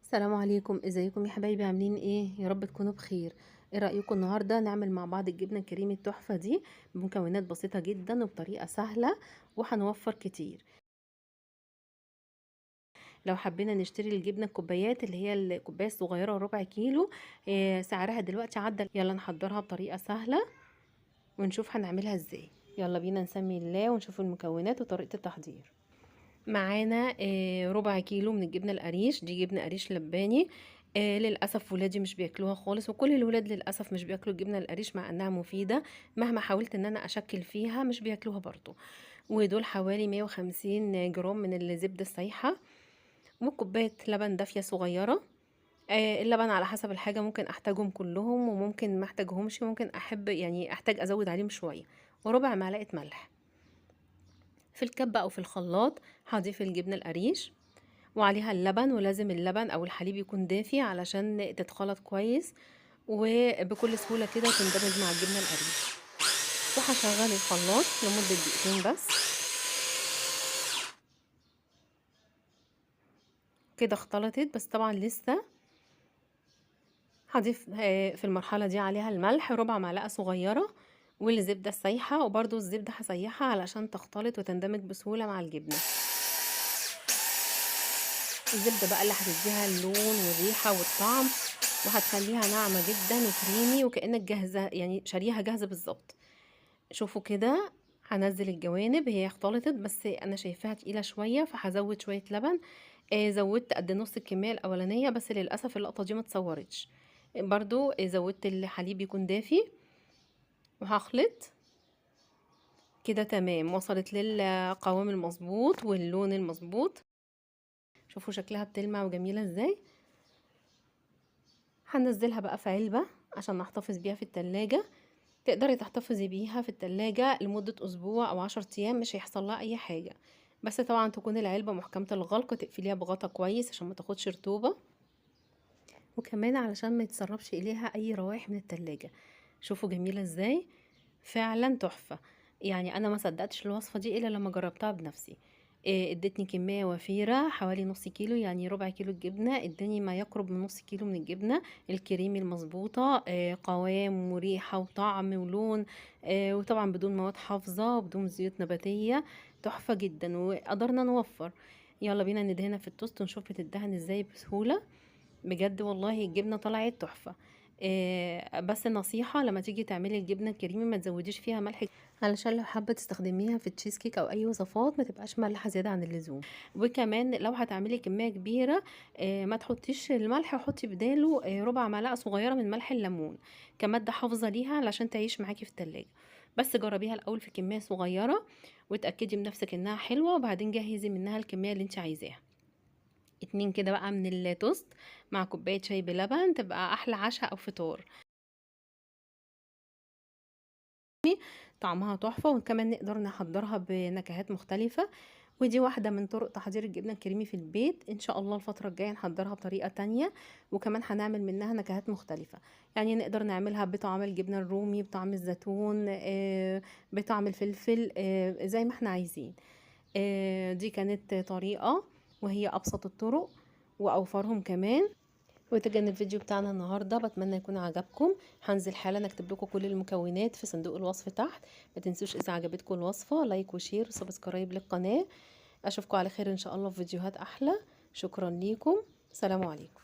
السلام عليكم، ازيكم يا حبايبي؟ عاملين ايه؟ يا رب تكونوا بخير. ايه رأيكم النهارده نعمل مع بعض الجبنه الكريمي التحفه دي بمكونات بسيطه جدا وبطريقه سهله وهنوفر كتير. لو حبينا نشتري الجبنه الكوبايات اللي هي الكوبايه الصغيره ربع كيلو، سعرها دلوقتي عدى. يلا نحضرها بطريقه سهله ونشوف هنعملها ازاي. يلا بينا نسمي الله ونشوف المكونات وطريقه التحضير. معانا ربع كيلو من الجبنة القريش، دي جبنة قريش لباني. للأسف ولادي مش بياكلوها خالص، وكل الولاد للأسف مش بياكلوا الجبنة القريش مع إنها مفيدة. مهما حاولت إن أنا أشكل فيها مش بياكلوها برضو. ودول حوالي 150 جرام من الزبدة السايحة، وكوباية لبن دافية صغيرة. اللبن على حسب الحاجة، ممكن أحتاجهم كلهم وممكن ما أحتاجهمش، ممكن أحب يعني أحتاج أزود عليهم شوية. وربع معلقة ملح. في الكبة أو في الخلاط هضيف الجبنة القريش وعليها اللبن، ولازم اللبن او الحليب يكون دافي علشان تتخلط كويس وبكل سهولة كده تندمج مع الجبنة القريش. وهشغل الخلاط لمدة دقيقتين بس. كده اختلطت، بس طبعا لسه هضيف في المرحلة دي عليها الملح ربع معلقة صغيرة، والزبدة السايحة، وبرضو الزبدة هسيحها علشان تختلط وتندمج بسهولة مع الجبنة. الزبدة بقى اللي هتديها اللون والريحة والطعم، وهتخليها ناعمة جدا وكريمي وكأنك جاهزة، يعني شاريها جاهزة بالظبط. شوفوا كده، هنزل الجوانب، هي اختلطت بس انا شايفاها تقيلة شوية فهزود شوية لبن. زودت قد نص الكمية الاولانية، بس للأسف اللقطة دي ما اتصورتش. برضو زودت الحليب يكون دافي وهخلط. كده تمام، وصلت للقوام المظبوط واللون المظبوط. شوفوا شكلها بتلمع وجميلة ازاي. هنزلها بقى في علبة عشان نحتفظ بيها في التلاجة. تقدري تحتفظي بيها في التلاجة لمدة أسبوع أو 10 أيام، مش هيحصل لها أي حاجة. بس طبعا تكون العلبة محكمة الغلق، تقفليها بغطا كويس عشان ما تاخدش رطوبة، وكمان علشان ما يتسربش إليها أي روائح من التلاجة. شوفوا جميلة ازاي، فعلا تحفة. يعني أنا ما صدقتش الوصفة دي إلا لما جربتها بنفسي. ادتني كمية وفيرة حوالي نص كيلو، يعني ربع كيلو الجبنة اداني ما يقرب من نص كيلو من الجبنة الكريمي المظبوطة. قوام وريحة وطعم ولون. وطبعا بدون مواد حافظة وبدون زيوت نباتية. تحفة جدا وقدرنا نوفر. يلا بينا ندهنها في التوست ونشوف بتدهن ازاي بسهولة. بجد والله الجبنة طلعت تحفة. بس النصيحة لما تيجي تعملي الجبنة الكريمي ما تزوديش فيها ملح، علشان لو حابة تستخدميها في التشيز كيك او اي وصفات ما تبقاش مالحة زيادة عن اللزوم. وكمان لو هتعملي كمية كبيرة ما تحطيش الملح، وحطي بداله ربع معلقة صغيرة من ملح الليمون كمادة حافظة ليها علشان تعيش معاكي في التلاجة. بس جربيها الاول في كمية صغيرة وتأكدي بنفسك انها حلوة، وبعدين جهزي منها الكمية اللي انت عايزاها. اتنين كده بقى من التوست مع كوباية شاي بلبن، تبقى أحلى عشاء أو فطار. طعمها تحفة، وكمان نقدر نحضرها بنكهات مختلفة. ودي واحدة من طرق تحضير الجبنة الكريمي في البيت. إن شاء الله الفترة الجاية نحضرها بطريقة تانية، وكمان هنعمل منها نكهات مختلفة. يعني نقدر نعملها بطعم الجبنة الرومي، بطعم الزيتون، بطعم الفلفل، زي ما احنا عايزين. دي كانت طريقة، وهي أبسط الطرق وأوفرهم كمان. وده كان الفيديو بتاعنا النهارده، بتمنى يكون عجبكم. هنزل حالا اكتب لكم كل المكونات في صندوق الوصف تحت. ما تنسوش اذا عجبتكم الوصفه لايك وشير وسبسكرايب للقناه. اشوفكم على خير ان شاء الله في فيديوهات احلى. شكرا ليكم، سلام عليكم.